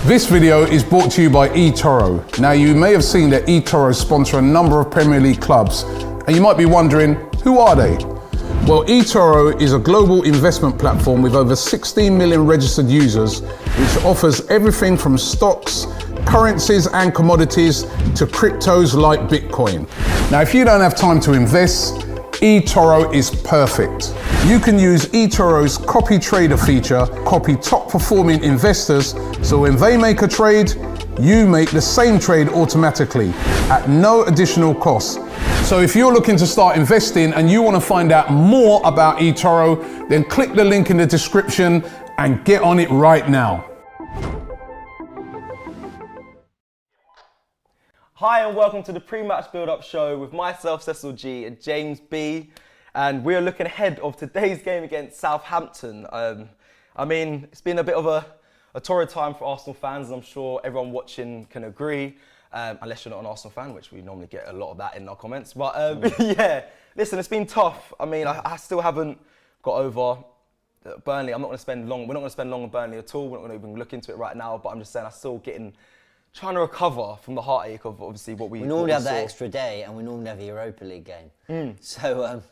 This video is brought to you by eToro. Now, you may have seen that eToro sponsor a number of Premier League clubs, and you might be wondering, who are they? Well, eToro is a global investment platform with over 16 million registered users, which offers everything from stocks, currencies and commodities to cryptos like Bitcoin. Now, if you don't have time to invest, eToro is perfect. You can use eToro's CopyTrader feature, copy top performing investors, so when they make a trade, you make the same trade automatically at no additional cost. So if you're looking to start investing and you want to find out more about eToro, then click the link in the description and get on it right now. Hi and welcome to the pre-match build-up show with myself, Cecil Jee, and James B. And we're looking ahead of today's game against Southampton. I mean, it's been a bit of a torrid time for Arsenal fans, and I'm sure everyone watching can agree, unless you're not an Arsenal fan, which we normally get a lot of that in our comments. But yeah, listen, it's been tough. I mean, I still haven't got over Burnley. I'm not going to spend long. We're not going to spend long on Burnley at all. We're not going to even look into it right now. But I'm just saying, I'm still trying to recover from the heartache of obviously what we normally have that extra day, and we normally have a Europa League game. So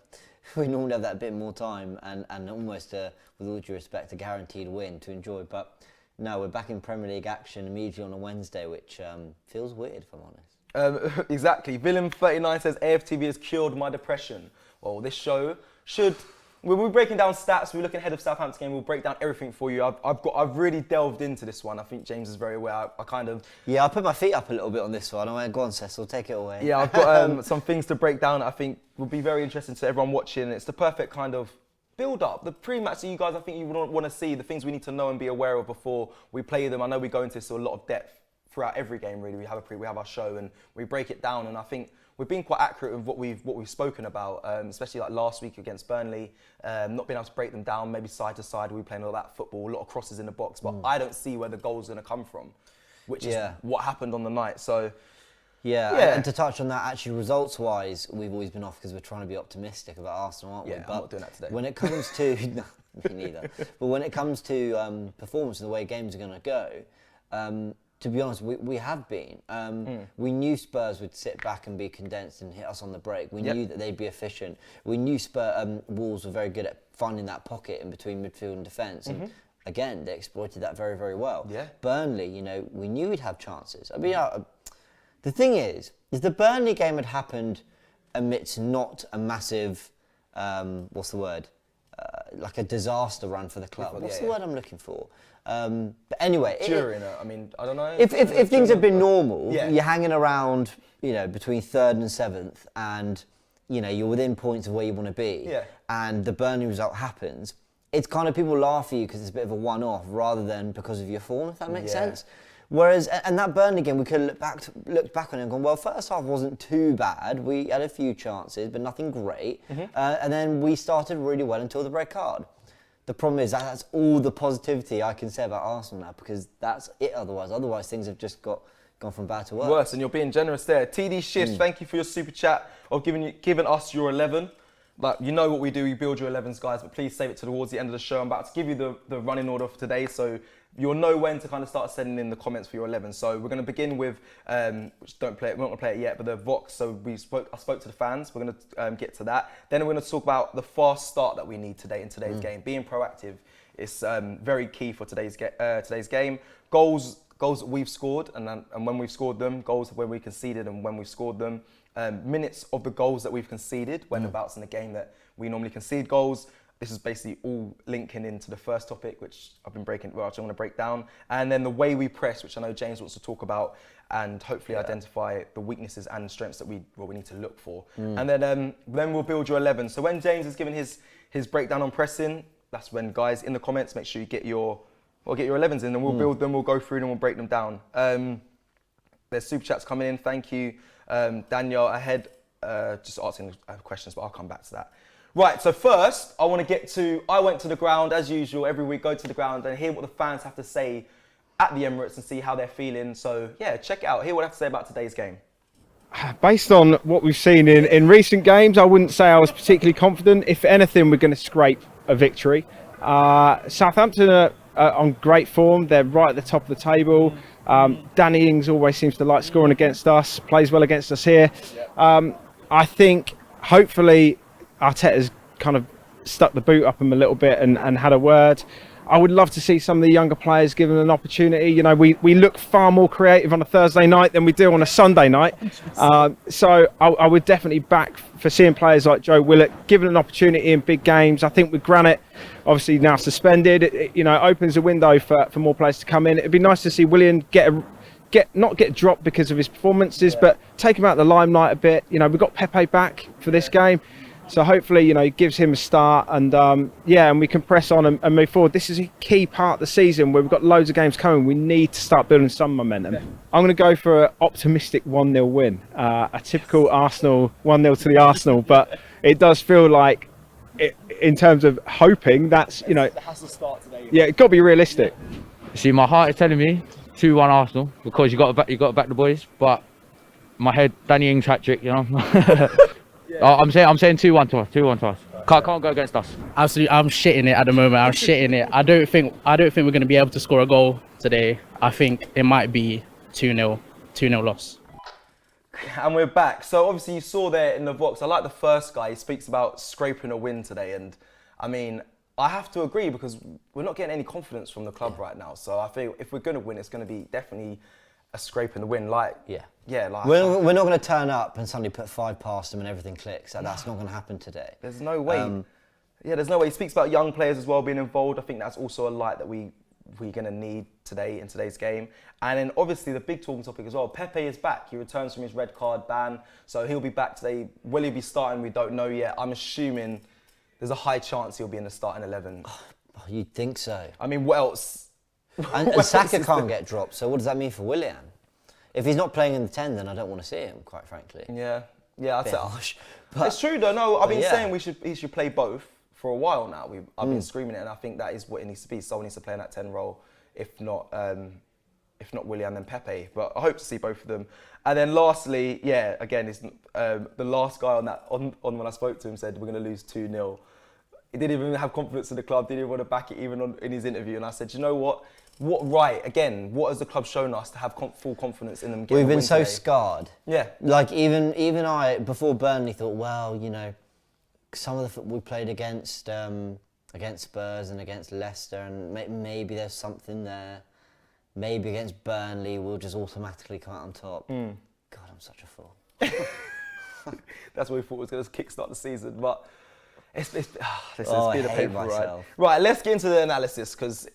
we normally have that bit more time and almost, with all due respect, a guaranteed win to enjoy. But no, we're back in Premier League action immediately on a Wednesday, which feels weird, if I'm honest. Exactly. Villain39 says AFTV has cured my depression. Well, this show should. We're breaking down stats. We're looking ahead of Southampton game. We'll break down everything for you. I've really delved into this one. I think James is very aware. Yeah, I put my feet up a little bit on this one. I went, go on, Cecil, take it away. Yeah, I've got some things to break down. I think will be very interesting to everyone watching. It's the perfect kind of build up. The pre-match that you guys, I think you want to see. The things we need to know and be aware of before we play them. I know we go into this with a lot of depth throughout every game. Really, we have our show and we break it down. And I think we've been quite accurate with what we've spoken about, especially like last week against Burnley, not being able to break them down, maybe side to side. We playing all that football, a lot of crosses in the box, but I don't see where the goal's going to come from, which is what happened on the night. So, yeah. And to touch on that, actually, results-wise, we've always been off because we're trying to be optimistic about Arsenal, aren't we? Yeah, I'm not doing that today. When it comes to no, me neither. But when it comes to performance and the way games are going to go. To be honest, we have been. We knew Spurs would sit back and be condensed and hit us on the break. We knew that they'd be efficient. We knew Wolves were very good at finding that pocket in between midfield and defence. And again, they exploited that very, very well. Yeah. Burnley, we knew we'd have chances. I mean, the thing is the Burnley game had happened amidst not a massive, what's the word? Like a disaster run for the club. What's the word I'm looking for? But anyway, I mean, I don't know. If things had been normal, you're hanging around, between 3rd and 7th, and you're within points of where you want to be, and the Burnley result happens. It's kind of people laugh at you because it's a bit of a one-off rather than because of your form, if that makes sense. Whereas, and that Burnley game, we could have looked back on it and gone, well, first half wasn't too bad. We had a few chances, but nothing great. And then we started really well until the red card. The problem is that's all the positivity I can say about Arsenal now, because that's it otherwise. Otherwise, things have just gone from bad to worse. Worse, and you're being generous there. TD Shifts, thank you for your super chat of giving us your 11. Like, you know what we do, we build your 11s, guys, but please save it towards the end of the show. I'm about to give you the running order for today, so you'll know when to kind of start sending in the comments for your 11. So we're going to begin with, which we're not going to play it yet, but the Vox. So I spoke to the fans. We're going to get to that. Then we're going to talk about the fast start that we need today in today's game. Being proactive is very key for today's game. Goals that we've scored, and when we've scored them. Goals when we conceded and when we've scored them. Minutes of the goals that we've conceded, whenabouts in the game that we normally concede goals. This is basically all linking into the first topic, which I'm going to break down. And then the way we press, which I know James wants to talk about, and hopefully identify the weaknesses and strengths that we need to look for. And then we'll build your 11. So when James is giving his breakdown on pressing, that's when, guys, in the comments, make sure you get your 11s in, and we'll build them, we'll go through them, we'll break them down. There's super chats coming in. Thank you, Daniel. Ahead, just asking questions, but I'll come back to that. Right, so first, I went to the ground, as usual, every week, go to the ground and hear what the fans have to say at the Emirates and see how they're feeling. So, yeah, check it out. Hear what I have to say about today's game. Based on what we've seen in recent games, I wouldn't say I was particularly confident. If anything, we're going to scrape a victory. Southampton are on great form. They're right at the top of the table. Danny Ings always seems to like scoring against us, plays well against us here. I think hopefully Arteta's kind of stuck the boot up him a little bit and had a word. I would love to see some of the younger players given an opportunity. You know, we look far more creative on a Thursday night than we do on a Sunday night. So I would definitely back for seeing players like Joe Willett given an opportunity in big games. I think with Granit obviously now suspended, it opens a window for more players to come in. It'd be nice to see Willian not get dropped because of his performances, but take him out of the limelight a bit. You know, we've got Pepe back for this game. So hopefully, you know, it gives him a start and and we can press on and move forward. This is a key part of the season where we've got loads of games coming. We need to start building some momentum. I'm going to go for an optimistic 1-0 win, a typical Arsenal 1-0 to the Arsenal, but it does feel like, in terms of hoping, that's, you know, it has to start today. Yeah, it's got to be realistic. See, my heart is telling me 2-1 Arsenal because you got to back the boys, but my head, Danny Ings hat-trick, you know. I'm saying 2-1 to us. 2-1 to us. Can't go against us. Absolutely, I'm shitting it at the moment. I'm shitting it. I don't think we're going to be able to score a goal today. I think it might be 2-0 loss. And we're back. So obviously you saw there in the box, I like the first guy. He speaks about scraping a win today, and I mean, I have to agree because we're not getting any confidence from the club right now. So I feel if we're going to win, it's going to be definitely a scrape in the win. Like we're not going to turn up and suddenly put 5 past them and everything clicks. That's not going to happen today. There's no way. There's no way. He speaks about young players as well being involved. I think that's also a light that we're going to need today in today's game. And then obviously the big talking topic as well. Pepe is back. He returns from his red card ban, so he'll be back today. Will he be starting? We don't know yet. I'm assuming there's a high chance he'll be in the starting 11. Oh, you'd think so. I mean, what else? And Saka can't get dropped, so what does that mean for Willian? If he's not playing in the 10, then I don't want to see him, quite frankly. Yeah, I'd say harsh. But it's true though. No, I've been saying he should play both for a while now. I've been screaming it, and I think that is what it needs to be. Someone needs to play in that 10 role. If not Willian, then Pepe. But I hope to see both of them. And then lastly, again, it's the last guy on when I spoke to him said we're going to lose 2-0. He didn't even have confidence in the club. Didn't even want to back it even in his interview. And I said, you know what? What has the club shown us to have full confidence in them? We've been so scarred. Yeah. Like even I before Burnley thought, well, you know, some of the football we played against Spurs and against Leicester, and maybe there's something there. Maybe against Burnley we'll just automatically come out on top. God, I'm such a fool. That's what we thought was going to kickstart the season, but this has been a painful ride. Right, let's get into the analysis because.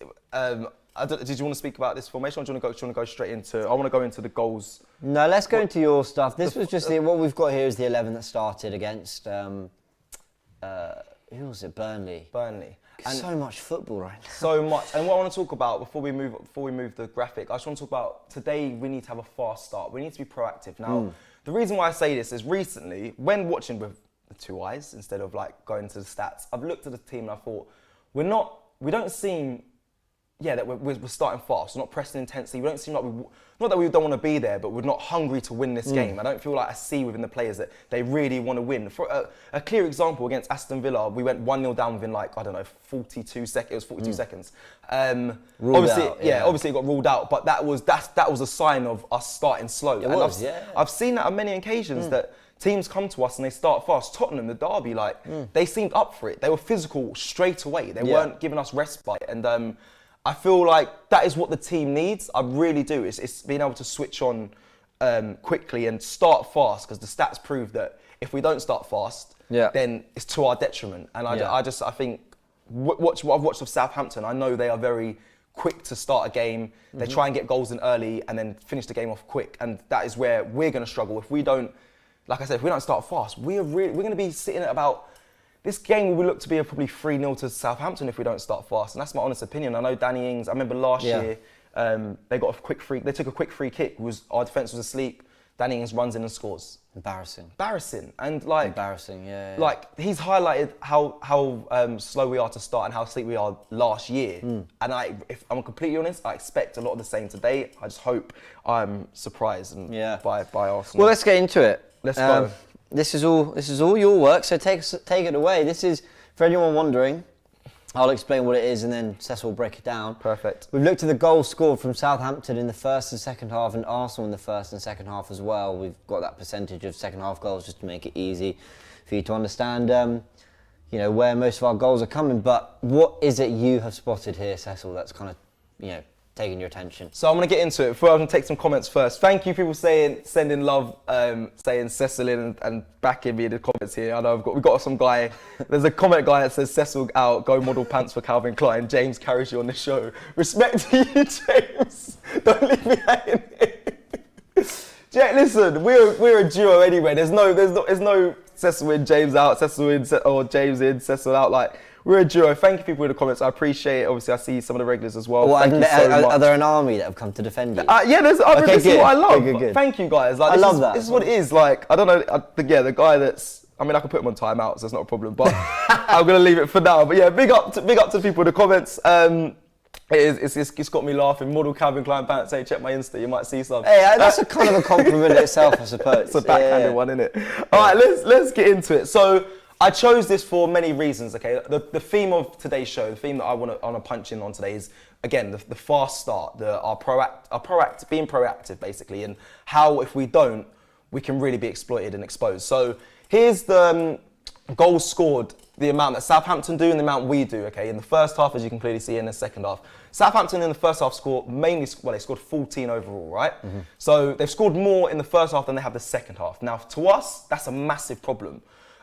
Did you want to speak about this formation, or do you want to go straight into? I want to go into the goals. No, let's go into your stuff. This was just what we've got here is the 11 that started against who was it? Burnley. And so much football right now. So much. And what I want to talk about before we move the graphic, I just want to talk about today. We need to have a fast start. We need to be proactive. Now, the reason why I say this is recently, when watching with the 2 eyes instead of like going to the stats, I've looked at the team and I thought we don't seem. Yeah, that we're starting fast. We're not pressing intensely. We don't seem like not that we don't want to be there, but we're not hungry to win this game. I don't feel like I see within the players that they really want to win. For a clear example, against Aston Villa, we went 1-0 down within 42 seconds. It was 42 seconds. Obviously it got ruled out, but that was a sign of us starting slow. I've seen that on many occasions that teams come to us and they start fast. Tottenham, the derby, they seemed up for it. They were physical straight away. They weren't giving us respite, and I feel like that is what the team needs. I really do. It's being able to switch on quickly and start fast, because the stats prove that if we don't start fast, then it's to our detriment. And I think what I've watched of Southampton, I know they are very quick to start a game. They try and get goals in early and then finish the game off quick. And that is where we're going to struggle. If we don't, like I said, if we don't start fast, we're going to be sitting at about. This game will look to be probably 3-0 to Southampton if we don't start fast, and that's my honest opinion. I know Danny Ings. I remember last year they got a quick free. They took a quick free kick. Our defence was asleep. Danny Ings runs in and scores. Embarrassing, and embarrassing. Like he's highlighted how slow we are to start and how asleep we are last year. And if I'm completely honest, I expect a lot of the same today. I just hope I'm surprised by Arsenal. Well, let's get into it. Let's go. This is all your work, so take it away. This is, for anyone wondering, I'll explain what it is and then Cecil will break it down. Perfect. We've looked at the goals scored from Southampton in the first and second half and Arsenal in the first and second half as well. We've got that percentage of second half goals just to make it easy for you to understand you know, where most of our goals are coming. But what is it you have spotted here, Cecil, that's kind of, you know, taking your attention? So I'm going to get into it. Before I'm going to take some comments first. Thank you, people sending love, saying Cecil in and backing me in the comments here. I know we've got some guy. There's a comment guy that says Cecil out, go model pants for Calvin Klein. James carries you on the show. Respect to you, James. Don't leave me hanging here. Jack, listen, we're a duo anyway. There's no Cecil in, James out, Cecil in, or James in, Cecil out. Like, we're a duo. Thank you, people in the comments. I appreciate it. Obviously, I see some of the regulars as well. Thank you so much. Are there an army that have come to defend you? Yeah, this is what I love. Good. Thank you, guys. Like, I love that. This is what it is. Like, I don't know. The guy that's. I mean, I can put him on timeout, so it's not a problem. But I'm gonna leave it for now. But yeah, big up to the people in the comments. It's got me laughing. Model Calvin Klein pants. Hey, check my Insta. You might see some. Hey, that's a kind of a compliment in itself, I suppose. It's a backhanded one, isn't it? All right, let's get into it. So I chose this for many reasons. Okay, the theme of today's show, the theme that I want to punch in on today is, again, the fast start, being proactive basically, and how if we don't, we can really be exploited and exposed. So here's the goals scored, the amount that Southampton do and the amount we do. Okay, in the first half, as you can clearly see, in the second half, Southampton in the first half scored they scored 14 overall, right? Mm-hmm. So they've scored more in the first half than they have the second half. Now, to us, that's a massive problem.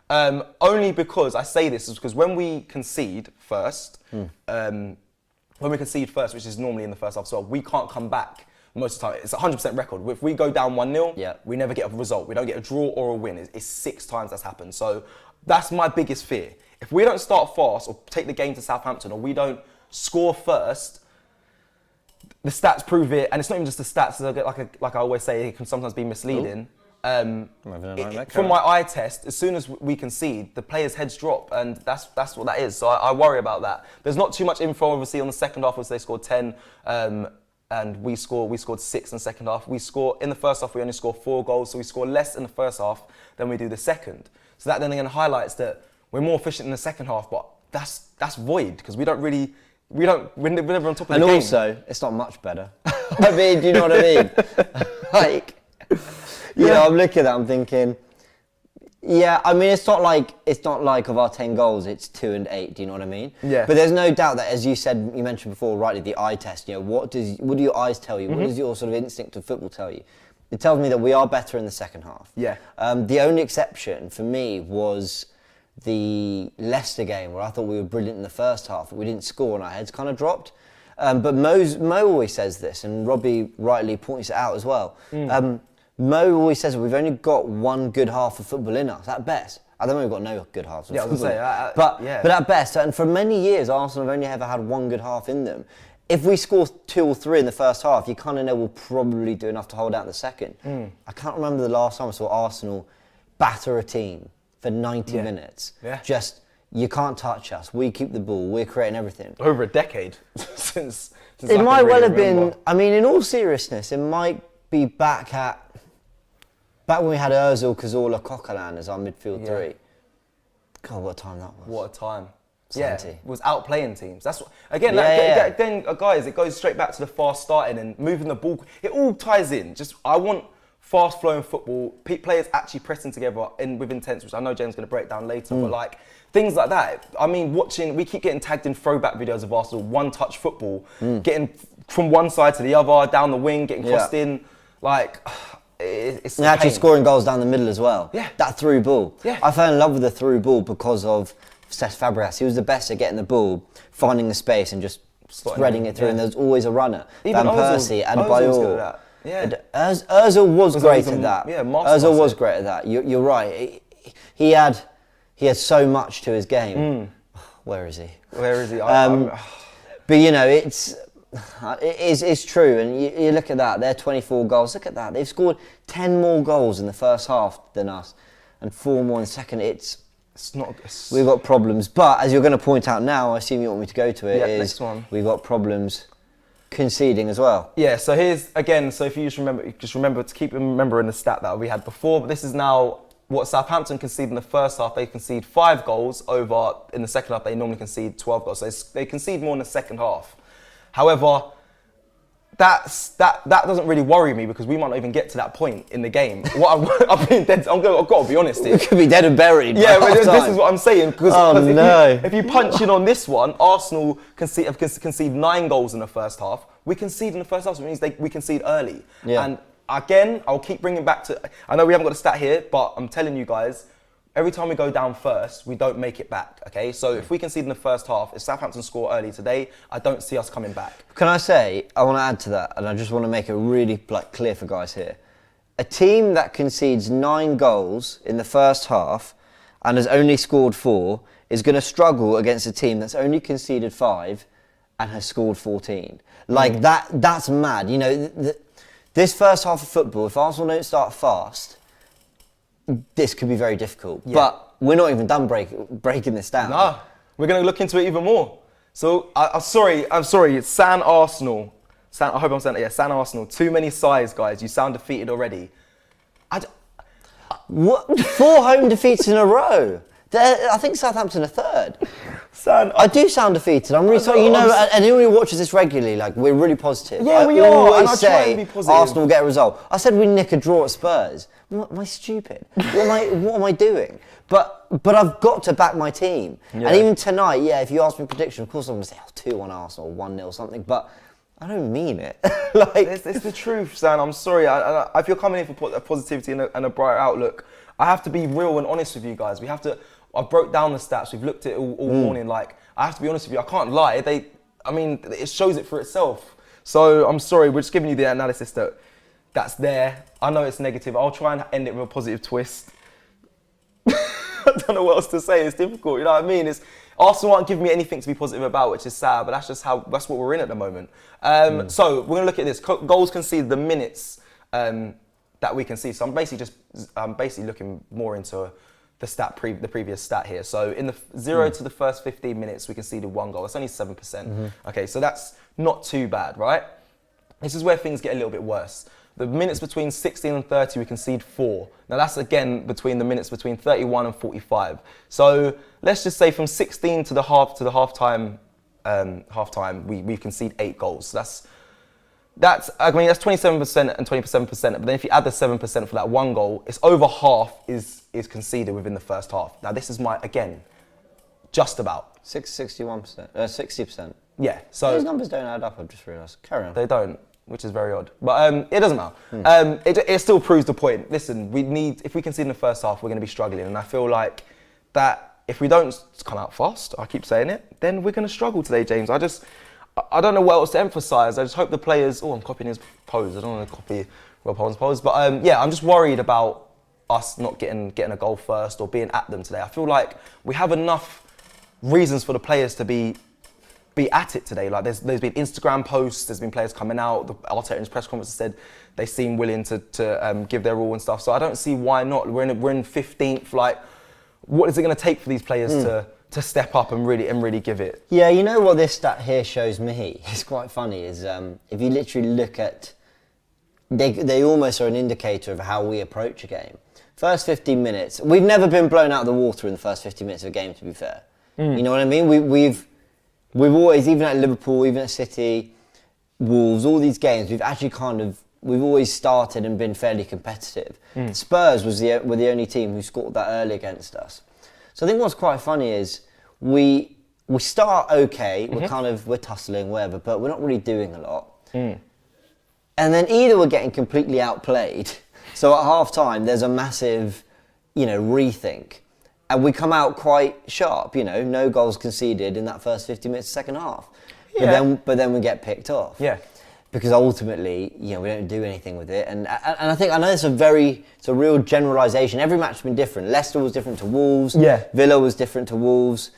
Only because I say this is because when we concede first, which is normally in the first half as well, we can't come back most of the time. It's a 100% record. If we go down 1-0, we never get a result. We don't get a draw or a win. It's 6 times that's happened. So that's my biggest fear. If we don't start fast or take the game to Southampton, or we don't score first, the stats prove it. And it's not even just the stats. Like I always say, it can sometimes be misleading. From my eye test, as soon as we concede, the players' heads drop, and that's what that is. So I worry about that. There's not too much info, obviously, on the second half, as they scored 10, and we scored 6 in the second half. In the first half, we only scored 4 goals, so we score less in the first half than we do the second. So that then again highlights that we're more efficient in the second half, but that's void because we're never on top of the game. And also, it's not much better. I mean, do you know what I mean? Like, you know, I'm looking at that, I'm thinking, yeah, I mean, it's not like of our 10 goals, it's 2 and 8, do you know what I mean? Yeah. But there's no doubt that, as you mentioned before, rightly, the eye test, you know, what do your eyes tell you? What does your sort of instinct of football tell you? It tells me that we are better in the second half. Yeah. The only exception for me was the Leicester game, where I thought we were brilliant in the first half, but we didn't score and our heads kind of dropped. But Mo always says this, and Robbie rightly points it out as well. Mo always says we've only got one good half of football in us, at best. At the moment, we've got no good halves of football. But at best, and for many years, Arsenal have only ever had one good half in them. If we score 2 or 3 in the first half, you kind of know we'll probably do enough to hold out the second. I can't remember the last time I saw Arsenal batter a team for 90 minutes. Yeah. Just, you can't touch us. We keep the ball. We're creating everything. Over a decade since it might well have been, I mean, in all seriousness, it might be back when we had ARSSOU, Cazorla, Coquelin as our midfield 3. God, what a time that was. What a time. Santi. Yeah, was outplaying teams. That's what, again, guys, it goes straight back to the fast starting and moving the ball. It all ties in. Just, I want fast flowing football, players actually pressing together with intents, which I know James is going to break down later, but like things like that. I mean, we keep getting tagged in throwback videos of Arsenal, one-touch football, getting from one side to the other, down the wing, getting crossed in, like. It's and actually scoring goals down the middle as well. Yeah. That through ball. Yeah. I fell in love with the through ball because of Cesc Fabregas. He was the best at getting the ball, finding the space and just spreading it through, and there's always a runner. Even Van Persie, Adebayor. Yeah. ARSSOU was great at that. Yeah, ARSSOU was great at that. You're right. He had so much to his game. Where is he? Where is he? But you know, it's true, and you look at that, they're 24 goals, look at that, they've scored 10 more goals in the first half than us, and 4 more in the second. We've got problems, but as you're going to point out now, I assume you want me to go to it, next one. We've got problems conceding as well. Yeah, so here's, again, so if you just remember to keep remembering the stat that we had before, but this is now what Southampton concede in the first half, they concede 5 goals over. In the second half, they normally concede 12 goals. So they concede more in the second half. However, that doesn't really worry me because we might not even get to that point in the game. I've got to be honest here. We could be dead and buried. Yeah, but this is what I'm saying. Because if you punch in on this one, Arsenal have conceded 9 goals in the first half. We concede in the first half, so it means we concede early. Yeah. And again, I'll keep bringing back to. I know we haven't got a stat here, but I'm telling you guys, every time we go down first, we don't make it back, okay? So if we concede in the first half, if Southampton score early today, I don't see us coming back. Can I say, I want to add to that, and I just want to make it really clear for guys here. A team that concedes 9 goals in the first half and has only scored 4 is going to struggle against a team that's only conceded 5 and has scored 14. Like, that's mad. You know, this first half of football, if Arsenal don't start fast, this could be very difficult. Yeah. But we're not even done breaking this down. No, we're going to look into it even more. So, I'm sorry, it's San Arsenal. I hope I'm saying it. Yeah, San Arsenal. Too many sides, guys. You sound defeated already. What? 4 home defeats in a row. I think Southampton are 3rd. I do sound defeated. I'm really sorry. You know, and anyone who watches this regularly, like, we're really positive. Yeah, we are. always I say try and be positive. Arsenal will get a result. I said we'd nick a draw at Spurs. Am I stupid? What am I doing? But I've got to back my team. Yeah. And even tonight, if you ask me a prediction, of course I'm going to say 2-1 Arsenal, 1-0 something. But I don't mean it. It's the truth, Sam. I'm sorry. If you're coming in for positivity and a brighter outlook, I have to be real and honest with you guys. I broke down the stats. We've looked at it all morning. Like, I have to be honest with you. I can't lie. It shows it for itself. So I'm sorry. We're just giving you the analysis that's there. I know it's negative. I'll try and end it with a positive twist. I don't know what else to say. It's difficult. You know what I mean? Arsenal aren't giving me anything to be positive about, which is sad. But that's what we're in at the moment. So we're gonna look at this. Goals conceded, the minutes that we can see. So I'm basically looking more into the previous stat here. So in the 0 to the first 15 minutes, we conceded 1 goal. That's only 7%. Okay, so that's not too bad, right? This is where things get a little bit worse. The minutes between 16 and 30, we concede 4. Now that's again between the minutes between 31 and 45. So let's just say from 16 to the halftime, we concede 8 goals. So that's 27% and 27%. But then if you add the 7% for that 1 goal, it's over half is conceded within the first half. Now this is just about 61%, 60%. Yeah. So those numbers don't add up. I've just realised. Carry on. They don't, which is very odd. But it doesn't matter. It still proves the point. Listen, if we concede in the first half, we're going to be struggling, and I feel like that if we don't come out fast, I keep saying it, then we're going to struggle today, James. I don't know what else to emphasise. I just hope the players. Oh, I'm copying his pose. I don't want to copy Rob Holland's pose, but I'm just worried about us not getting a goal first or being at them today. I feel like we have enough reasons for the players to be at it today. Like there's been Instagram posts, there's been players coming out. The Arteta in his press conference said they seem willing to give their all and stuff. So I don't see why not. We're in 15th. Like, what is it going to take for these players to step up and really give it? Yeah, you know what this stat here shows me? It's quite funny. Is if you literally look at, they almost are an indicator of how we approach a game. First 15 minutes, we've never been blown out of the water in the first 15 minutes of a game. To be fair, you know what I mean. We've always, even at Liverpool, even at City, Wolves, all these games, we've always started and been fairly competitive. Spurs were the only team who scored that early against us. So I think what's quite funny is we start okay, we're tussling, whatever, but we're not really doing a lot. And then either we're getting completely outplayed, so at half time there's a massive, rethink. And we come out quite sharp, no goals conceded in that first 50 minutes of the second half. Yeah. But then we get picked off. Yeah. Because ultimately, we don't do anything with it. And I know it's a real generalisation. Every match has been different. Leicester was different to Wolves. Yeah. Villa was different to Wolves.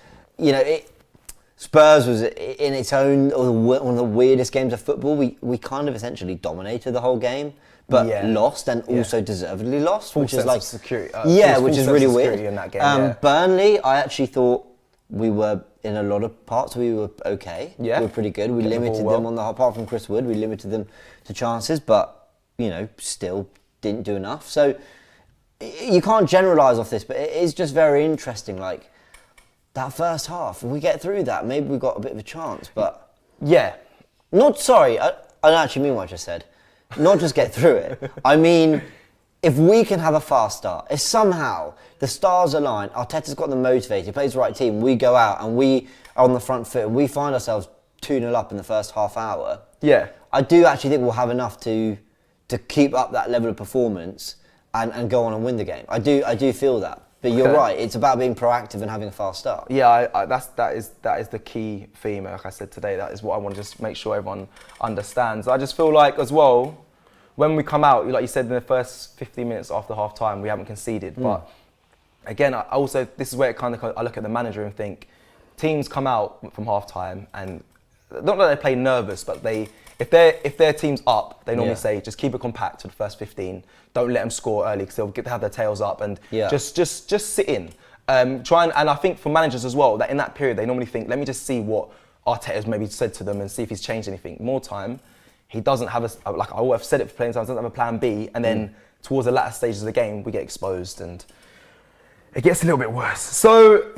Spurs was in its own one of the weirdest games of football. We kind of essentially dominated the whole game, but lost and also deservedly lost, which is like security. Which is really weird. In that game, Burnley, I actually thought we were in a lot of parts we were okay. Yeah, we were pretty good. We limited them apart from Chris Wood, we limited them to chances, but still didn't do enough. So you can't generalise off this, but it is just very interesting. Like that first half, if we get through that, maybe we've got a bit of a chance. But yeah, not sorry. I don't actually mean what I just said. Not just get through it. I mean, if we can have a fast start, if somehow the stars align, Arteta's got them motivated, he plays the right team, we go out and we are on the front foot, and we find ourselves 2-0 up in the first half hour. Yeah, I do actually think we'll have enough to keep up that level of performance and go on and win the game. I do feel that. But you're right, it's about being proactive and having a fast start. Yeah, that is the key theme. Like I said today, that is what I want to just make sure everyone understands. I just feel like as well, when we come out, like you said, in the first 15 minutes after half time, we haven't conceded. But again, I also, this is where it kind of, I look at the manager and think, teams come out from half time and not that they play nervous, but if their team's up, they normally say just keep it compact for the first 15. Don't let them score early because they'll get to have their tails up and just sit in. And I think for managers as well, that in that period they normally think, let me just see what Arteta's maybe said to them and see if he's changed anything. More time, he doesn't have like I've said it for plenty of times, doesn't have a plan B, and then towards the latter stages of the game we get exposed and it gets a little bit worse. So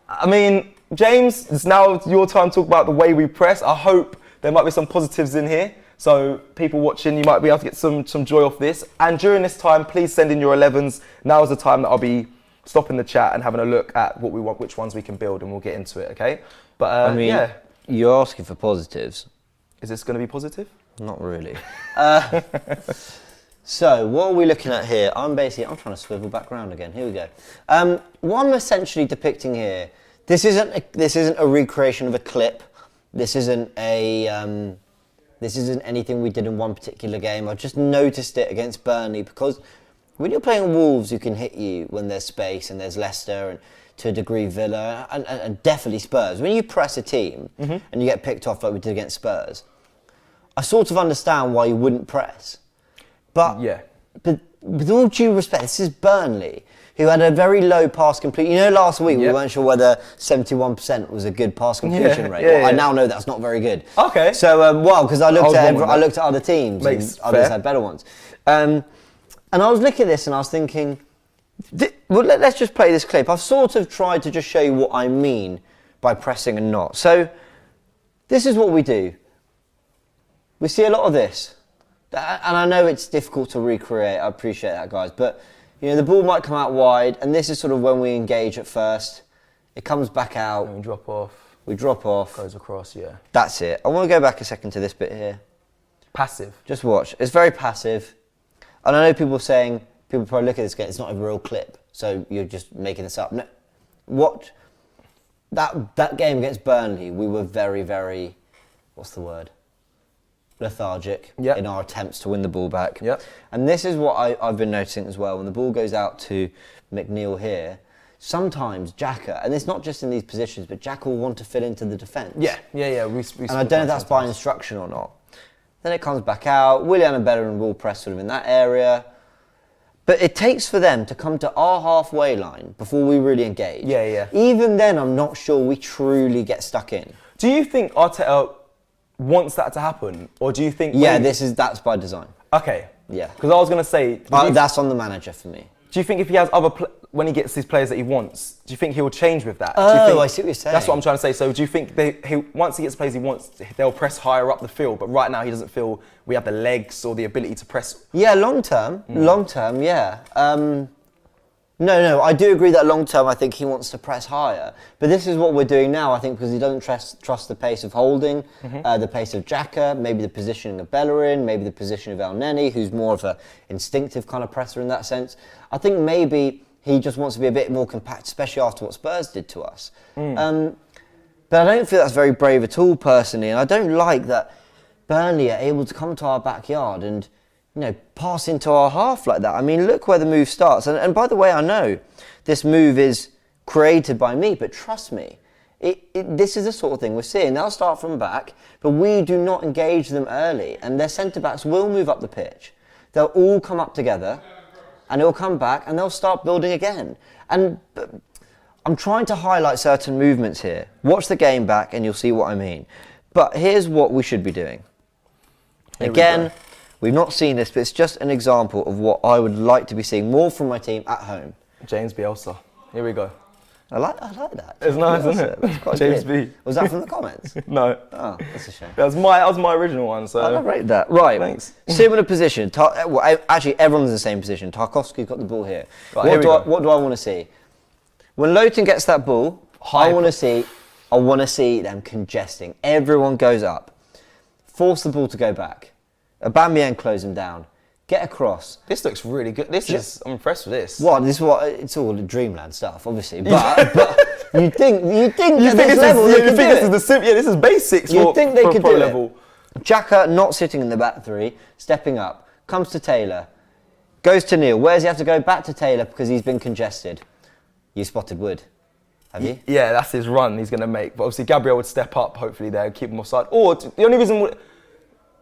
I mean, James, it's now your time to talk about the way we press. I hope there might be some positives in here. So people watching, you might be able to get some joy off this. And during this time, please send in your 11s. Now is the time that I'll be stopping the chat and having a look at what we want, which ones we can build, and we'll get into it, okay? But I mean, you're asking for positives. Is this going to be positive? Not really. So what are we looking at here? I'm trying to swivel back round again. Here we go. What I'm essentially depicting here, this isn't a recreation of a clip. This isn't anything we did in one particular game. I just noticed it against Burnley because when you're playing Wolves, who can hit you when there's space, and there's Leicester and to a degree Villa and definitely Spurs. When you press a team and you get picked off like we did against Spurs, I sort of understand why you wouldn't press. But with all due respect, this is Burnley, who had a very low pass complete. You know, last week we weren't sure whether 71% was a a pass completion rate. Well, I now know that's not very good. Okay. So because I looked at other teams and others had better ones, and I was looking at this and I was thinking, well, let's just play this clip. I've sort of tried to just show you what I mean by pressing and not. So this is what we do. We see a lot of this. And I know it's difficult to recreate, I appreciate that, guys, but you know, the ball might come out wide, and this is sort of when we engage at first. It comes back out. And we drop off. We drop off. Goes across, yeah. That's it. I want to go back a second to this bit here. Passive. Just watch. It's very passive. And I know people probably look at this game, it's not a real clip, so you're just making this up. No, watch. That game against Burnley, we were very, very, what's the word? Lethargic in our attempts to win the ball back. And this is what I've been noticing as well. When the ball goes out to McNeil here, sometimes Xhaka, and it's not just in these positions, but Xhaka will want to fit into the defence. We and I don't know if that's by instruction or not. Then it comes back out. Willian and Bellerin will press sort of in that area. But it takes for them to come to our halfway line before we really engage. Even then, I'm not sure we truly get stuck in. Do you think Arteta wants that to happen, or do you think? That's by design. Okay. Yeah. Because I was going to say, that's on the manager for me. Do you think if he has when he gets these players that he wants, do you think he will change with that? I see what you're saying. That's what I'm trying to say. So do you think once he gets players he wants, they'll press higher up the field? But right now he doesn't feel we have the legs or the ability to press. Yeah, long term, yeah. No, I do agree that long term I think he wants to press higher. But this is what we're doing now, I think, because he doesn't trust the pace of Holding, the pace of Xhaka, maybe the positioning of Bellerin, maybe the position of El Neni, who's more of an instinctive kind of presser in that sense. I think maybe he just wants to be a bit more compact, especially after what Spurs did to us. But I don't feel that's very brave at all, personally, and I don't like that Burnley are able to come to our backyard and pass into our half like that. I mean, look where the move starts. And by the way, I know this move is created by me, but trust me, this is the sort of thing we're seeing. They'll start from back, but we do not engage them early, and their centre-backs will move up the pitch. They'll all come up together, and they'll come back, and they'll start building again. And I'm trying to highlight certain movements here. Watch the game back, and you'll see what I mean. But here's what we should be doing. Again, We've not seen this, but it's just an example of what I would like to be seeing more from my team at home. James Bielsa. Here we go. I like that. It's nice, isn't it? That's quite James good. B. Was that from the comments? No. Oh, that's a shame. That was my original one. So I rate that. Right. Thanks. Similar position. Well, actually, everyone's in the same position. Tarkowski's got the ball here. Right, here we go. What do I want to see? When Lowton gets that ball, I want to see them congesting. Everyone goes up. Force the ball to go back. Aubameyang close them down. Get across. This looks really good. I'm impressed with this. What? This is what? It's all the dreamland stuff, obviously. But you think at this level they could do it. This is basics. You think they could pro do level. it? Xhaka not sitting in the back three, stepping up, comes to Taylor, goes to Neil. Where does he have to go? Back to Taylor because he's been congested. You spotted Wood, have you? Yeah, that's his run he's going to make. But obviously Gabriel would step up, hopefully there, keep him offside. Or the only reason...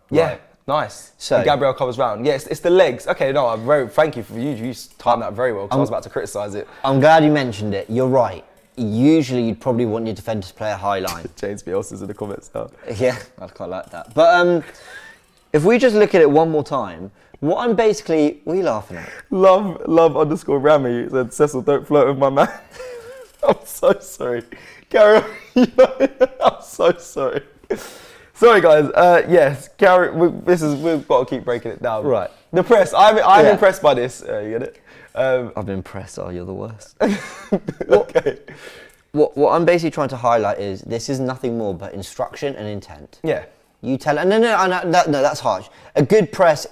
Yeah, Right. nice. So Gabriel covers round. Yeah, it's the legs. Okay, no, thank you for you timed that very well because I was about to criticise it. I'm glad you mentioned it. You're right. Usually you'd probably want your defenders to play a high line. James Bielsa's in the comments now. Yeah, I'd quite like that. But if we just look at it one more time, what I'm basically... What are you laughing at? Love _Rami said, Cecil, don't flirt with my man. I'm so sorry. Carry on. I'm so sorry. Sorry, guys. Yes, we've got to keep breaking it down. Right. The press. I'm impressed by this. You get it? I've been impressed. Oh, you're the worst. Okay. What I'm basically trying to highlight is this is nothing more but instruction and intent. Yeah. You tell... No, that's harsh. A good press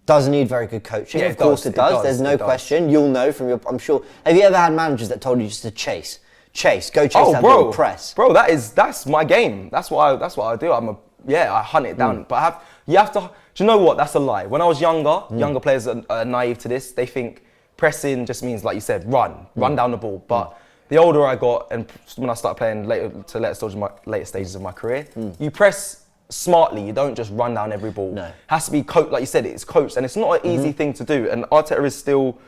does need very good coaching. Yeah, of course it does. There's no question. You'll know from your... I'm sure... Have you ever had managers that told you just to chase? Go chase that ball, press. Bro, that's my game. That's what I do. I hunt it down. But you have to... Do you know what? That's a lie. When I was younger players are naive to this. They think pressing just means, like you said, run down the ball. But the older I got, and when I started playing later stages of my career, you press smartly. You don't just run down every ball. No. It has to be coached, like you said, it's coached, and it's not an easy thing to do. And Arteta is still...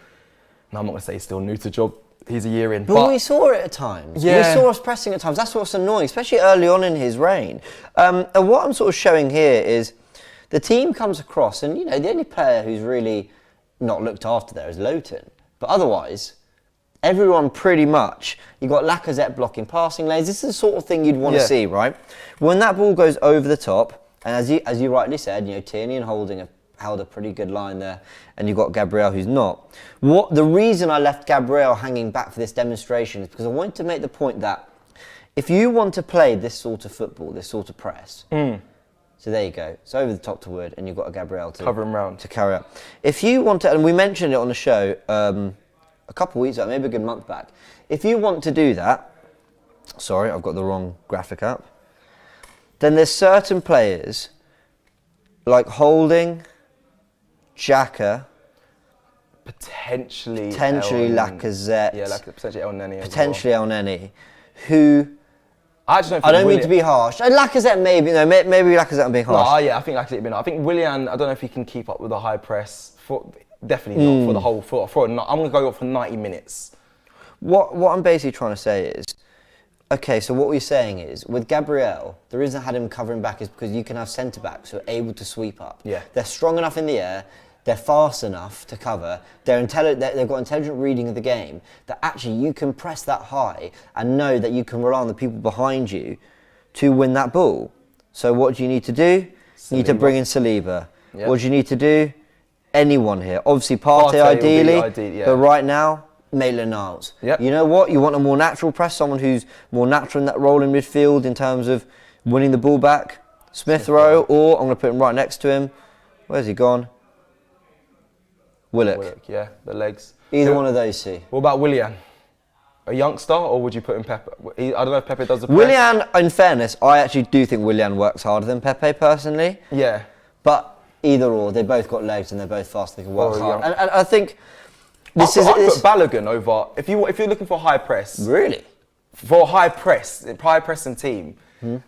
No, I'm not going to say he's still new to job. He's a year in. But we saw it at times. Yeah. We saw us pressing at times. That's what's annoying, especially early on in his reign. And what I'm sort of showing here is the team comes across, and the only player who's really not looked after there is Lowton. But otherwise, everyone pretty much, you've got Lacazette blocking passing lanes. This is the sort of thing you'd want to see, right? When that ball goes over the top, and as you rightly said, Tierney and Holding have held a pretty good line there, and you've got Gabriel who's not. The reason I left Gabriel hanging back for this demonstration is because I wanted to make the point that if you want to play this sort of football, this sort of press, so there you go. It's over the top to Wood, and you've got a Gabriel to cover him round to carry out. If you want to, and we mentioned it on the show a couple of weeks ago, maybe a good month back. If you want to do that, sorry, I've got the wrong graphic up. Then there's certain players like Holding, Xhaka, potentially Lacazette, potentially El Neni, El Neni, who I don't mean to be harsh. Lacazette maybe Lacazette I'm being harsh. No, yeah, I think Lacazette. I think Willian. I don't know if he can keep up with the high press. Definitely not for the whole. I'm going to go for 90 minutes. What I'm basically trying to say is, okay, so what we're saying is, with Gabriel, the reason I had him covering back is because you can have centre-backs who are able to sweep up. Yeah. They're strong enough in the air, they're fast enough to cover, they've got intelligent reading of the game, that actually you can press that high and know that you can rely on the people behind you to win that ball. So what do you need to do? You need to bring in Saliba. Yep. What do you need to do? Anyone here. Obviously Partey ideally, but right now, Maitland-Niles. Yep. You know what? You want a more natural press, someone who's more natural in that role in midfield in terms of winning the ball back. Smith Rowe, or I'm going to put him right next to him. Where's he gone? Willock. Yeah, the legs. Either one of those two. What about Willian? A youngster, or would you put in Pepe? I don't know if Pepe does the press. Willian, in fairness, I actually do think Willian works harder than Pepe personally. Yeah. But either or, they both got legs and they're both fast. They can work hard. And I think I'd put Balogun over if you're looking for high press. Really? For a high pressing team,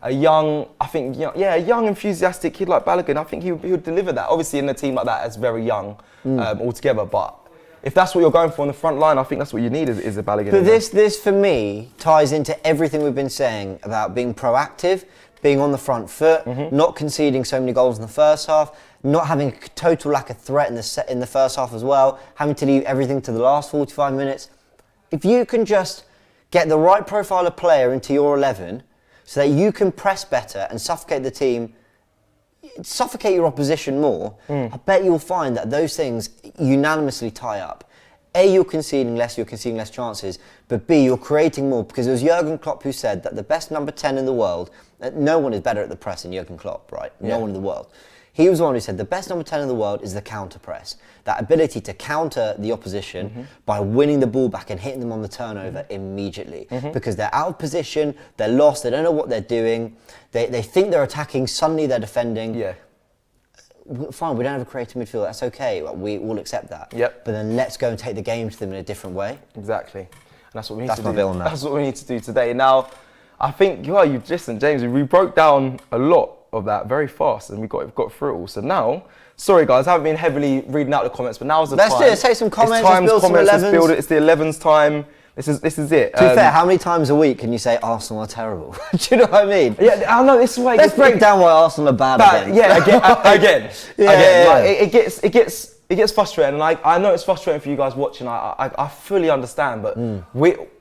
a young enthusiastic kid like Balogun, I think he would deliver that. Obviously, in a team like that, as very young altogether. But if that's what you're going for on the front line, I think that's what you need is a Balogun. But this for me ties into everything we've been saying about being proactive, being on the front foot, not conceding so many goals in the first half, not having a total lack of threat in the first half as well, having to leave everything to the last 45 minutes. If you can just get the right profile of player into your 11 so that you can press better and suffocate the team, suffocate your opposition more, I bet you'll find that those things unanimously tie up. A, you're conceding less chances, but B, you're creating more, because it was Jurgen Klopp who said that the best number 10 in the world, no one is better at the press than Jurgen Klopp, right? No one in the world. He was the one who said the best number 10 in the world is the counter press. That ability to counter the opposition by winning the ball back and hitting them on the turnover immediately. Because they're out of position, they're lost, they don't know what they're doing, they think they're attacking, suddenly they're defending. Yeah. Fine, we don't have a creative midfield, that's okay, we will accept that. Yep. But then let's go and take the game to them in a different way. Exactly. And that's what we need That's to my do. bill on that. That's what we need to do today. Now, I think, listen, James, we broke down a lot of that very fast and we got through it all. So now, sorry guys, I haven't been heavily reading out the comments, but now's the time. Let's do it, say some comments, It's time let's build some comments, let's 11s. build it. It's the 11s time. This is it. To be fair, how many times a week can you say Arsenal are terrible? Do you know what I mean? Yeah, I know, this is why Let's break down why Arsenal are bad again. Yeah, again. Yeah. Like, it gets frustrating, and I know it's frustrating for you guys watching. I fully understand, but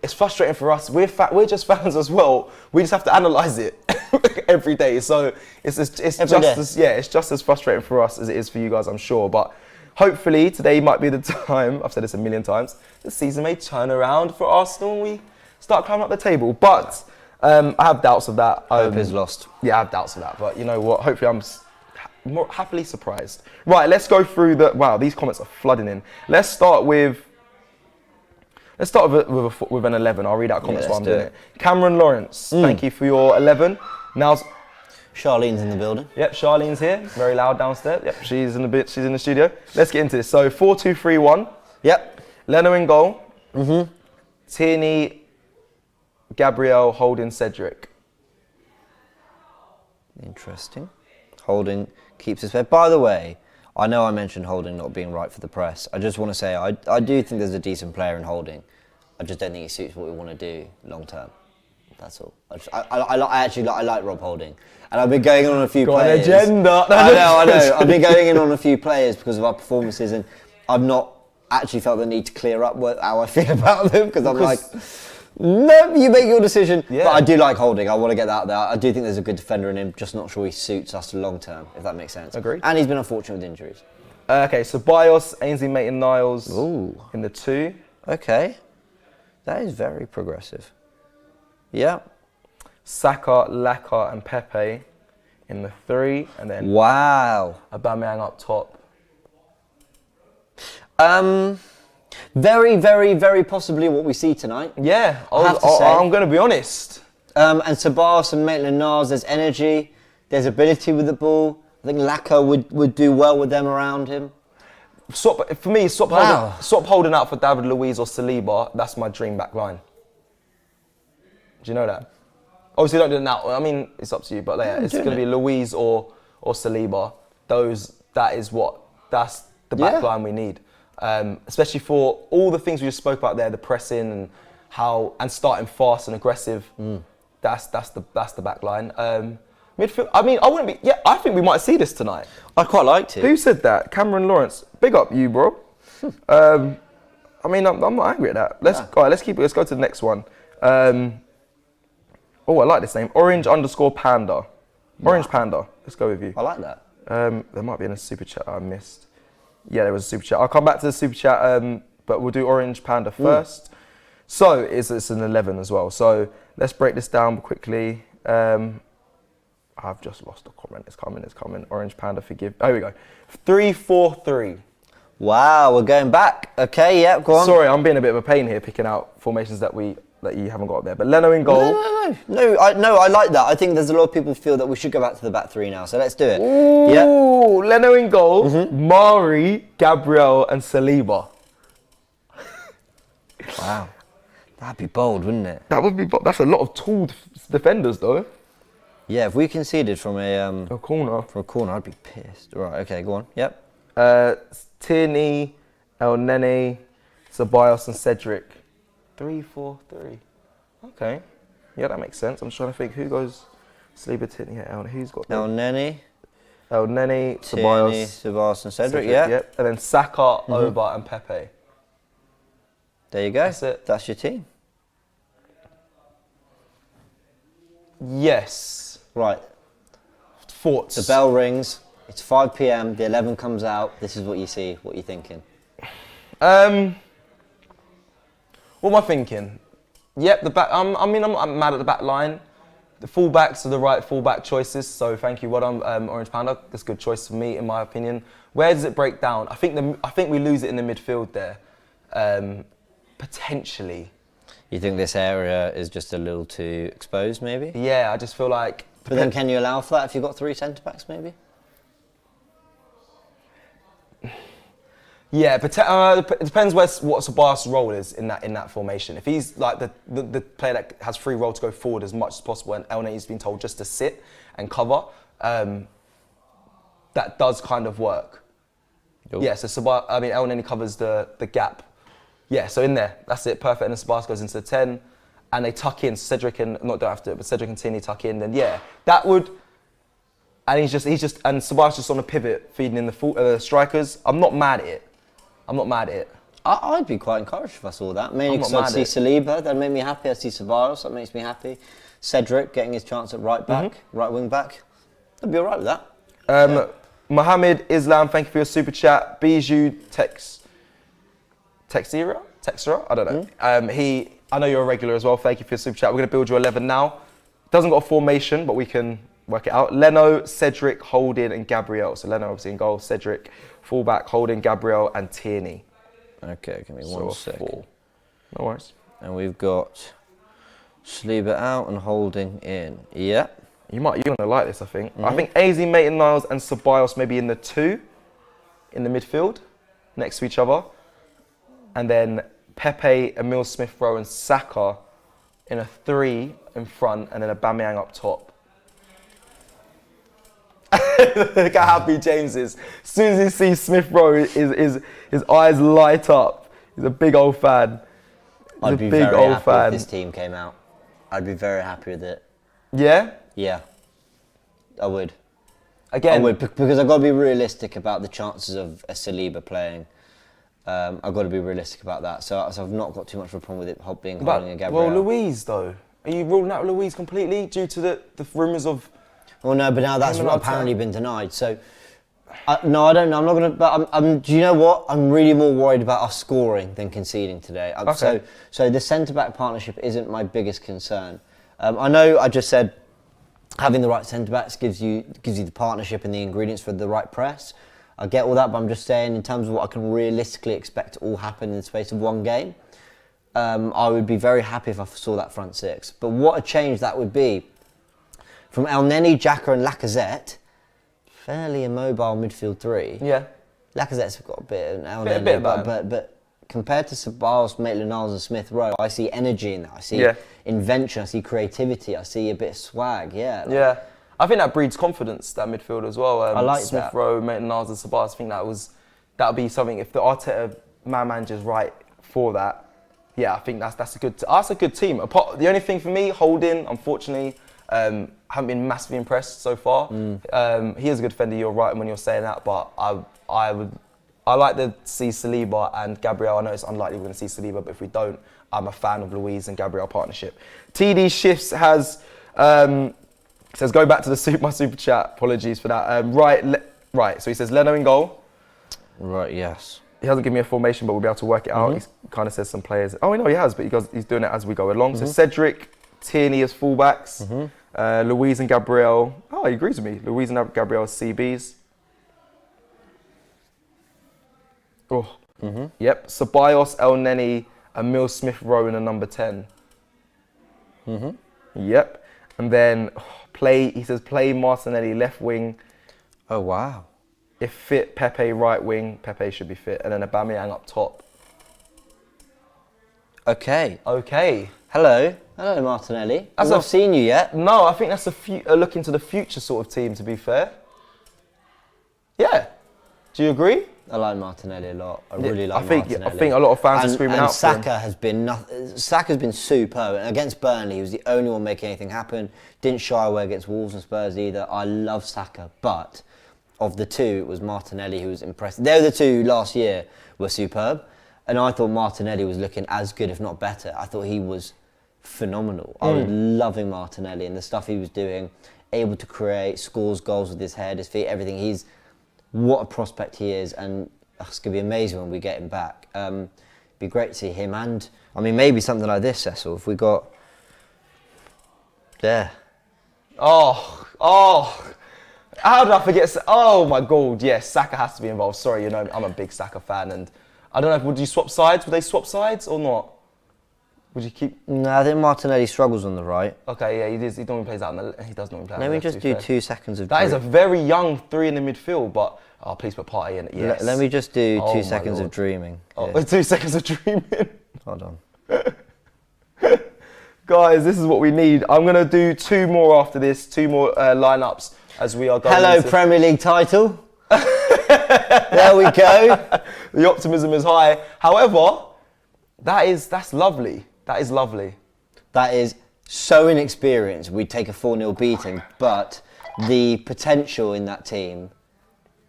it's frustrating for us. We're just fans as well. We just have to analyse it every day. So it's just as frustrating for us as it is for you guys, I'm sure. But hopefully today might be the time. I've said this a million times. The season may turn around for Arsenal and we start climbing up the table. But I have doubts of that. Hope is lost. Yeah, I have doubts of that. But you know what? Hopefully I'm more happily surprised. Right, let's go through wow, these comments are flooding in. Let's start with an 11. I'll read out comments while I'm doing it. Cameron Lawrence, thank you for your 11. Now, Charlene's in the building. Yep, Charlene's here, very loud downstairs. Yep, she's in the studio. Let's get into this. So 4-2-3-1. Yep. Leno in goal. Tierney, Gabriel, Holding, Cedric. Interesting. Holding keeps his bed. By the way, I know I mentioned Holding not being right for the press. I just want to say I do think there's a decent player in Holding. I just don't think he suits what we want to do long term. That's all. I like Rob Holding, and I've been going on a few players. Got an agenda. I know. I've been going in on a few players because of our performances, and I've not actually felt the need to clear up how I feel about them because I'm like, no, you make your decision. Yeah. But I do like Holding. I want to get that out there. I do think there's a good defender in him. Just not sure he suits us long term, if that makes sense. Agreed. And he's been unfortunate with injuries. Okay, so Bios, Ainsley Maitland-Niles in the 2. Okay, that is very progressive. Yeah. Saka, Laka, and Pepe in the 3, and then Wow. Aubameyang up top. Very, very, very possibly what we see tonight. Yeah, I'm going to be honest. And Sabas and Maitland-Niles, there's energy, there's ability with the ball. I think Laka would do well with them around him. Stop holding out for David Luiz or Saliba. That's my dream back line. Do you know that? Obviously, don't do it now. I mean, it's up to you. But yeah, it's going to be Luiz or Saliba. That's the back line we need. Especially for all the things we just spoke about there, the pressing and starting fast and aggressive. That's the back line. Midfield. I mean, I think we might see this tonight. I quite liked it. Who said that? Cameron Lawrence. Big up you, bro. I mean, I'm not angry at that. Let's keep it. Let's go to the next one. I like this name. Orange_Panda. Orange Panda. Let's go with you. I like that. There might be a super chat I missed. Yeah, there was a super chat. I'll come back to the super chat, but we'll do Orange Panda first. So it's an 11 as well. So let's break this down quickly. I've just lost a comment. It's coming. Orange Panda, forgive. Oh, here we go. 3-4-3. Wow, we're going back. Okay, yeah, go on. Sorry, I'm being a bit of a pain here picking out formations that you haven't got there. But Leno in goal. No, I like that. I think there's a lot of people who feel that we should go back to the back 3 now. So let's do it. Ooh, yep. Leno in goal. Mari, Gabriel, and Saliba. Wow, that'd be bold, wouldn't it? That would be. That's a lot of tall defenders, though. Yeah, if we conceded from a corner, I'd be pissed. Right, okay, go on. Yep. Tierney, El Nene, Ceballos, and Cedric. 3-4-3. Okay. Yeah, that makes sense. I'm just trying to think who goes Saliba, Tierney, who's got El Neni, Tierney, Ceballos, Ceballos, and Cedric, yeah. Yep. And then Saka, Oba, and Pepe. There you go. That's it. That's your team. Yes. Right. Thoughts? The bell rings. It's 5 p.m. The 11 comes out. This is what you see. What are you thinking? What am I thinking? Yep, the back. I'm not mad at the back line. The fullbacks are the right fullback choices. So thank you, well done, Orange Panda. That's a good choice for me, in my opinion. Where does it break down? I think we lose it in the midfield there, potentially. You think this area is just a little too exposed, maybe? Yeah, I just feel like. But then, can you allow for that if you've got 3 centre backs, maybe? Yeah, but it depends what Ceballos' role is in that formation. If he's like the player that has free role to go forward as much as possible, and El Neni's been told just to sit and cover, that does kind of work. Cool. Yeah, so El Neni covers the gap. Yeah, so in there, that's it, perfect. And then Ceballos goes into the 10, and they tuck in Cedric and don't have to, but Cedric and Tierney tuck in. Then yeah, that would. And he's just and Ceballos just on a pivot, feeding in the strikers. I'm not mad at it. I'd be quite encouraged if I saw that. Mainly because I'd see Saliba, that'd make me happy. I'd see Ceballos, that makes me happy. Cedric getting his chance at right back, right wing back. I'd be alright with that. Mohammed Islam, thank you for your super chat. Bijou Texera? I don't know. I know you're a regular as well. Thank you for your super chat. We're going to build your 11 now. Doesn't got a formation, but we can work it out. Leno, Cedric, Holding, and Gabriel. So Leno obviously in goal, Cedric, fullback, Holding, Gabriel, and Tierney. Okay, give me one sec. 4. No worries. And we've got Saliba out and Holding in. Yeah. You're gonna like this, I think. I think AZ, Maitland-Niles, and Ceballos maybe in the 2 in the midfield, next to each other. And then Pepe, Emil Smith-Rowe, and Saka in a 3 in front, and then a Aubameyang up top. Look how happy James is. As soon as he sees Smith-Rowe, his eyes light up. He's a big old fan. I'd be very happy if this team came out. I'd be very happy with it. Yeah? Yeah. I would. Again, I would, because I've got to be realistic about the chances of a Saliba playing. I've got to be realistic about that. So I've not got too much of a problem with it being Holding and Gabriel. Well, Louise, though. Are you ruling out Louise completely due to the rumours of... Well, no, but now that's apparently been denied. So, no, I don't know. I'm not going to... But do you know what? I'm really more worried about us scoring than conceding today. Okay. So the centre-back partnership isn't my biggest concern. I know I just said having the right centre-backs gives you the partnership and the ingredients for the right press. I get all that, but I'm just saying in terms of what I can realistically expect to all happen in the space of one game, I would be very happy if I saw that front 6. But what a change that would be. From El Neni, Xhaka and Lacazette, fairly immobile midfield 3. Yeah. Lacazette's got a bit of El Neni, but compared to Ceballos, Maitland-Niles and Smith-Rowe, I see energy in that. I see invention, I see creativity, I see a bit of swag, Yeah. I think that breeds confidence, that midfield as well. I like Smith-Rowe, Maitland-Niles and Ceballos, I think that would be something, if the Arteta manager's right for that, yeah, I think that's a good team. The only thing for me, Holding, unfortunately, haven't been massively impressed so far. He is a good defender, you're right when you're saying that, but I like to see Saliba and Gabriel. I know it's unlikely we're going to see Saliba, but if we don't, I'm a fan of Louise and Gabriel partnership. TD Shifts says go back to my super chat. Apologies for that. Right. So he says Leno in goal. Right. Yes. He hasn't given me a formation, but we'll be able to work it out. He kind of says some players. Oh, no, he has, but he's doing it as we go along. So Cedric, Tierney as fullbacks. Louise and Gabriel. Oh, he agrees with me. Louise and Gabriel as CBs. Oh. Yep. Ceballos, El Neni, Emil Smith-Rowe in a number 10. Yep. And then he says play Martinelli left wing. Oh, wow. If fit, Pepe right wing. Pepe should be fit. And then Aubameyang up top. Okay. Hello, Martinelli. I've not seen you yet. No, I think that's a look into the future sort of team, to be fair. Yeah. Do you agree? I like Martinelli a lot. I really like I think Martinelli. a lot of fans are and, screaming and out for him. Saka's been superb. And against Burnley, he was the only one making anything happen. Didn't shy away against Wolves and Spurs either. I love Saka, but of the two, it was Martinelli who was impressive. They were the two who last year were superb, and I thought Martinelli was looking as good, if not better. I thought he was phenomenal. I was loving Martinelli and the stuff he was doing, able to create, scores goals with his head, his feet, everything. What a prospect he is, and it's going to be amazing when we get him back. Be great to see him, and I mean maybe something like this, Cecil. If we got there. How did I forget? Oh my God, yes, Saka has to be involved. Sorry, you know I'm a big Saka fan, and I don't know. Would you swap sides? Would they swap sides or not? Would you keep? No, I think Martinelli struggles on the right. Okay, yeah, he normally plays out. He does normally play out. Let me just do 2 seconds of. That is a very young 3 in the midfield, but please put Partey in it. Yes. Let me just do Oh 2 my seconds Lord. of dreaming. Oh, here. 2 seconds of dreaming. Hold on. Guys, this is what we need. I'm gonna do 2 more after this. 2 more lineups as we are going. Hello, Premier League title. There we go. The optimism is high. However, that's lovely. That is lovely. That is so inexperienced. We'd take a 4-0 beating, but the potential in that team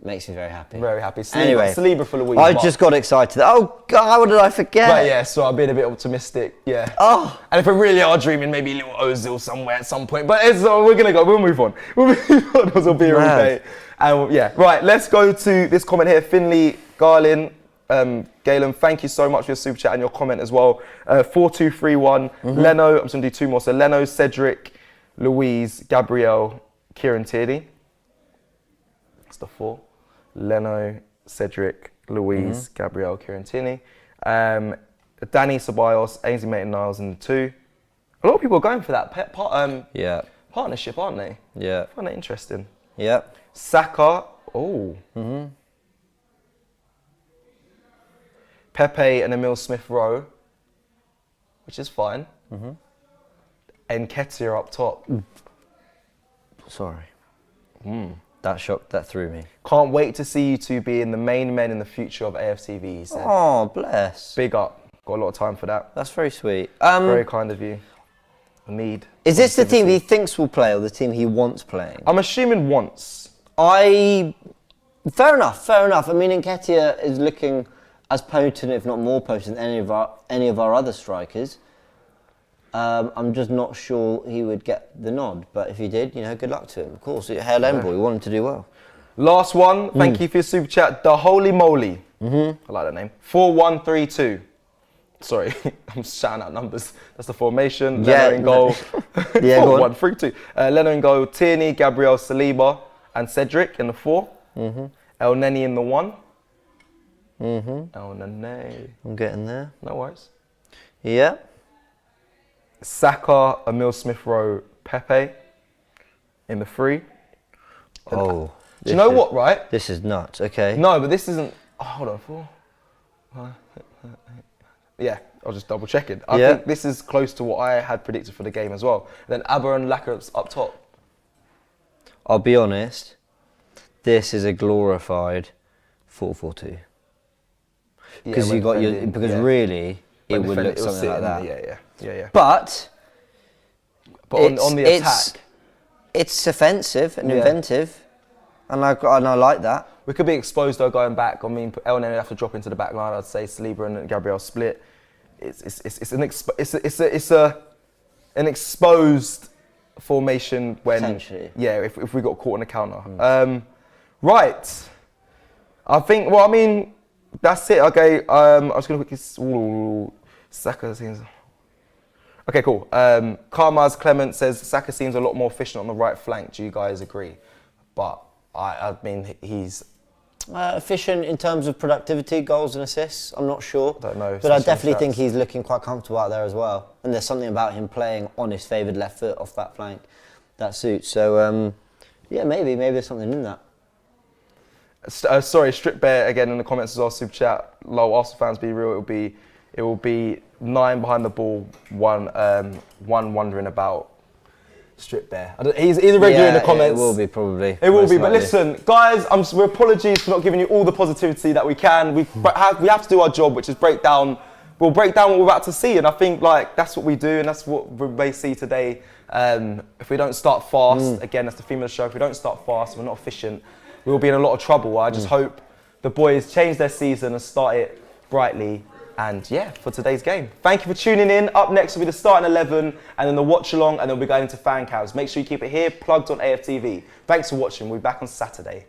makes me very happy. Very happy. Anyway, Saliba for Louise. I just got excited. Oh God, how did I forget? But yeah, so I'm being a bit optimistic. Yeah. Oh. And if we really are dreaming, maybe a little Ozil somewhere at some point. But we're gonna go. We'll move on. We'll move on. It'll be every day. And yeah, right. Let's go to this comment here. Finley Garlin. Galen, thank you so much for your super chat and your comment as well. 4231. Leno, I'm just going to do 2 more. So Leno, Cedric, Louise, Gabriel, Kieran Tierney. That's the 4. Leno, Cedric, Louise, Gabriel, Kieran Tierney. Danny Ceballos, Ainsley Maitland-Niles in 2. A lot of people are going for that partnership, aren't they? Yeah. I find that interesting. Yeah. Saka. Oh. Pepe and Emil Smith-Rowe, which is fine. And Nketiah up top. Sorry. That threw me. Can't wait to see you two being the main men in the future of AFTV, he said. Oh, bless. Big up. Got a lot of time for that. That's very sweet. Very kind of you. Is this the team he thinks will play or the team he wants playing? I'm assuming once. Fair enough. I mean, Nketiah is looking as potent, if not more potent, than any of our other strikers. I'm just not sure he would get the nod, but if he did, good luck to him. Of course, hail Envoy, we want him to do well. Last one, thank you for your super chat. The Holy Moly. I like that name. 4132. Sorry, I'm shouting out numbers. That's the formation. Leno in goal. 4132. Leno in goal. Tierney, Gabriel, Saliba, and Cedric in the 4. El Neni in the 1. El Nene. I'm getting there. No worries. Yeah. Saka, Emil Smith-Rowe, Pepe in the 3. Oh. Do you know what, right? This is nuts, okay. No, but this isn't... Oh, hold on, 4. Yeah, I was just double checking. I think this is close to what I had predicted for the game as well. Then Aber and Lackerup's up top. I'll be honest, this is a glorified 4-4-2. Because really, it would look something like that. Yeah. But on the attack, it's offensive and inventive, and I like that. We could be exposed though going back. I mean, El Nene would have to drop into the back line. I'd say Saliba and Gabriel split. It's an exposed formation when if we got caught in a counter. Right. I think. Well, I mean, that's it. Okay. I was gonna quickly. Saka seems. Okay, cool. Karmaz Clement says Saka seems a lot more efficient on the right flank. Do you guys agree? But I mean, he's efficient in terms of productivity, goals and assists. I'm not sure. Don't know. But I definitely think he's looking quite comfortable out there as well. And there's something about him playing on his favoured left foot off that flank that suits. So maybe there's something in that. Sorry, Strip Bear again in the comments as well. Super chat. Low Arsenal fans, be real. It will be 9 behind the ball, one wondering about Strip Bear. He's a regular in the comments. It will be probably. It will most be. But likely. listen, guys, we're apologies for not giving you all the positivity that we can. We have to do our job, which is break down. We'll break down what we're about to see, and I think like that's what we do, and that's what we may see today. If we don't start fast, again, that's the theme of the show. If we don't start fast, we're not efficient. We'll be in a lot of trouble. I just hope the boys change their season and start it brightly. And yeah, for today's game. Thank you for tuning in. Up next will be the starting 11 and then the watch along, and then we'll be going into fan cams. Make sure you keep it here, plugged on AFTV. Thanks for watching. We'll be back on Saturday.